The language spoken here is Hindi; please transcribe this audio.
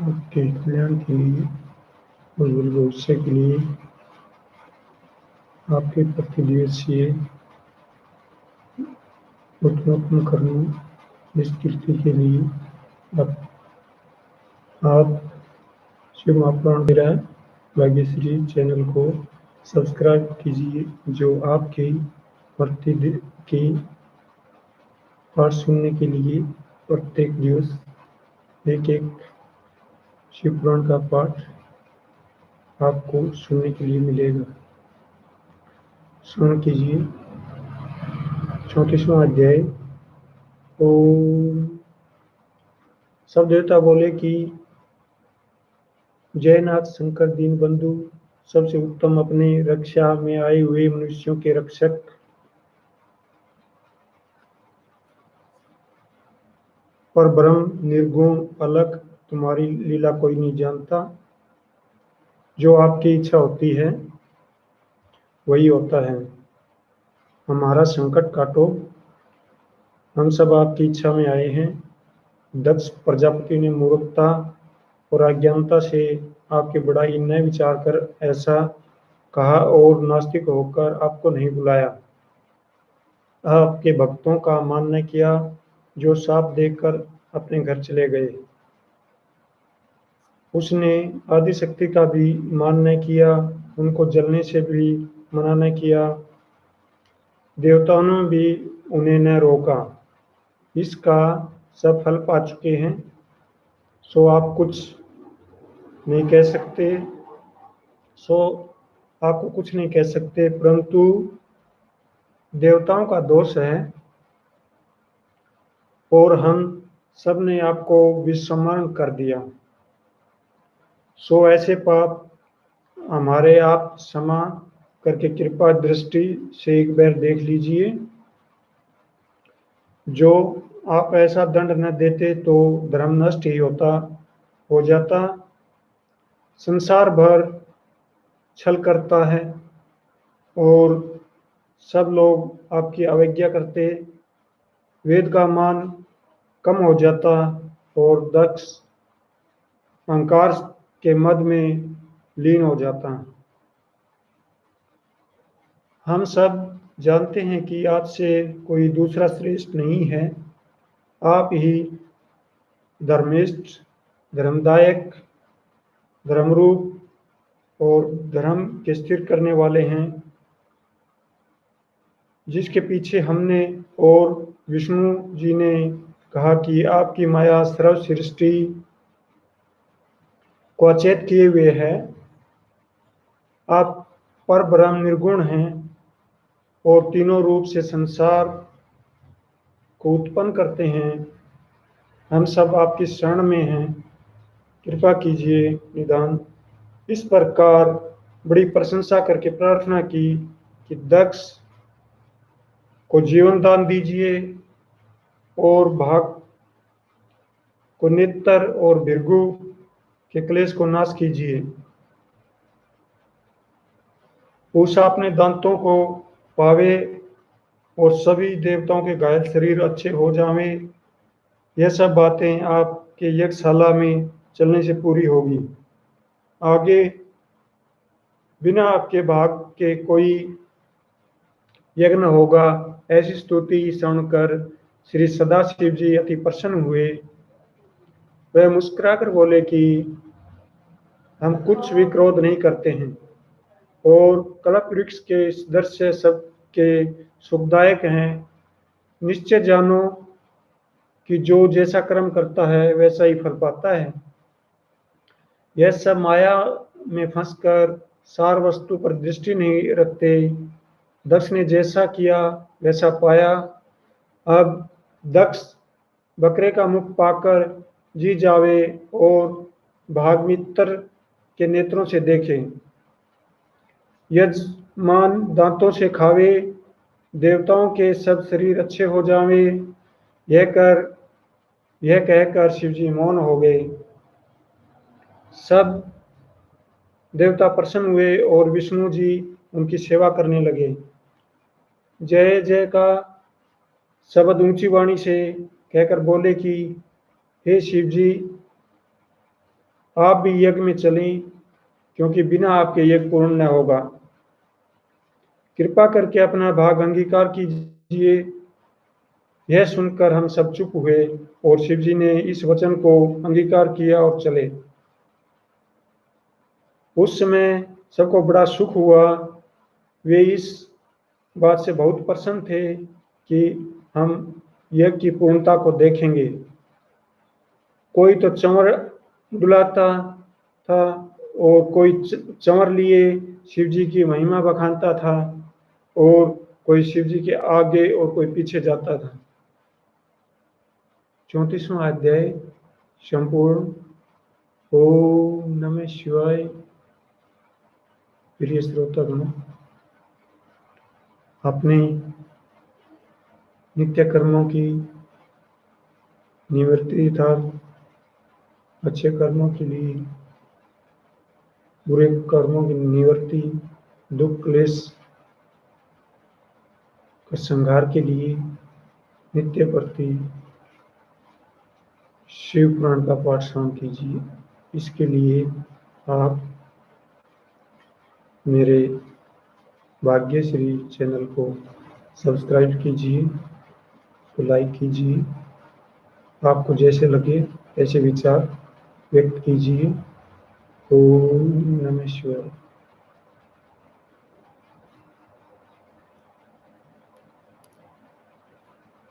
आपके कल्याण के लिए, उज्ज्वल भविष्य के लिए, आपके प्रतिदेशीय उत्पन्न करने इस कीर्ति के लिए आप शिव महापुराण मेरा भाग्यश्री चैनल को सब्सक्राइब कीजिए, जो आपके प्रतिदिन की पाठ सुनने के लिए प्रत्येक दिवस एक शिव पुराण का पाठ आपको सुनने के लिए मिलेगा। श्रवण कीजिए। 34वां अध्याय। सब देवता बोले कि जयनाथ शंकर दीनबंधु, सबसे उत्तम, अपने रक्षा में आए हुए मनुष्यों के रक्षक, पर ब्रह्म निर्गुण अलग, तुम्हारी लीला कोई नहीं जानता। जो आपकी इच्छा होती है वही होता है। हमारा संकट काटो, हम सब आपकी इच्छा में आए हैं। दक्ष प्रजापति ने मूर्खता और अज्ञानता से आपकी बड़ाई न विचार कर ऐसा कहा और नास्तिक होकर आपको नहीं बुलाया। आपके भक्तों का मान न किया, जो साफ देखकर अपने घर चले गए। उसने आदिशक्ति का भी मान न किया, उनको जलने से भी मना न किया। देवताओं ने भी उन्हें न रोका। इसका सब फल पा चुके हैं, सो आप कुछ नहीं कह सकते। आपको कुछ नहीं कह सकते, परंतु देवताओं का दोष है और हम सब ने आपको विस्मरण कर दिया। सो ऐसे पाप हमारे आप क्षमा करके कृपा दृष्टि से एक बार देख लीजिए। जो आप ऐसा दंड न देते तो धर्म नष्ट ही हो जाता। संसार भर छल करता है और सब लोग आपकी अवज्ञा करते। वेद का मान कम हो जाता और दक्ष अहंकार के मद में लीन हो जाता। हम सब जानते हैं कि आपसे कोई दूसरा श्रेष्ठ नहीं है। आप ही धर्मिष्ठ, धर्मदायक, धर्मरूप और धर्म के स्थिर करने वाले हैं, जिसके पीछे हमने और विष्णु जी ने कहा कि आपकी माया सर्व सृष्टि को अचेत किए हुए है। आप पर ब्रह्म निर्गुण हैं और तीनों रूप से संसार को उत्पन्न करते हैं। हम सब आपकी शरण में हैं, कृपा कीजिए निदान। इस प्रकार बड़ी प्रशंसा करके प्रार्थना की कि दक्ष को जीवन दान दीजिए और भाग को नेत्र और भृगु के क्लेश को नाश कीजिए। उषा अपने दांतों को पावे और सभी देवताओं के घायल शरीर अच्छे हो जावे। यह सब बातें आपके यज्ञशाला में चलने से पूरी होगी। आगे बिना आपके भाग के कोई यज्ञ होगा। ऐसी स्तुति सुनकर श्री सदाशिव जी अति प्रसन्न हुए। वह मुस्कुराकर बोले कि हम कुछ भी क्रोध नहीं करते हैं और कल्प वृक्ष के दृश्य सबके सुखदायक हैं। निश्चय जानो कि जो जैसा कर्म करता है वैसा ही फल पाता है। यह सब माया में फंसकर सार वस्तु पर दृष्टि नहीं रखते। दक्ष ने जैसा किया वैसा पाया। अब दक्ष बकरे का मुख पाकर जी जावे और भागमित्र के नेत्रों से देखे। यजमान दांतों से खावे, देवताओं के सब शरीर अच्छे हो जावे। यह कहकर शिवजी मौन हो गए। सब देवता प्रसन्न हुए और विष्णु जी उनकी सेवा करने लगे। जय जय का शब्द ऊंची वाणी से कहकर बोले कि हे शिव जी, आप भी यज्ञ में चलें, क्योंकि बिना आपके यज्ञ पूर्ण न होगा। कृपा करके अपना भाग अंगीकार कीजिए। यह सुनकर हम सब चुप हुए और शिव जी ने इस वचन को अंगीकार किया और चले। उस समय सबको बड़ा सुख हुआ। वे इस बात से बहुत प्रसन्न थे कि हम यज्ञ की पूर्णता को देखेंगे। कोई तो चंवर डुलाता था और कोई चंवर लिए शिव जी की महिमा बखानता था, और कोई शिव जी के आगे और कोई पीछे जाता था। 34वां अध्याय संपूर्ण। ओम नमः शिवाय। प्रिय श्रोतागण, अपने नित्य कर्मों की निवृत्ति था, अच्छे कर्मों के लिए, बुरे कर्मों की निवृत्ति, दुख क्लेश का संहार के लिए नित्य प्रति शिव पुराण का पाठ श्रवण कीजिए। इसके लिए आप मेरे भाग्यश्री चैनल को सब्सक्राइब कीजिए, तो लाइक कीजिए। आपको जैसे लगे ऐसे विचार व्यक्त कीजिए। ओम नमः शिवाय।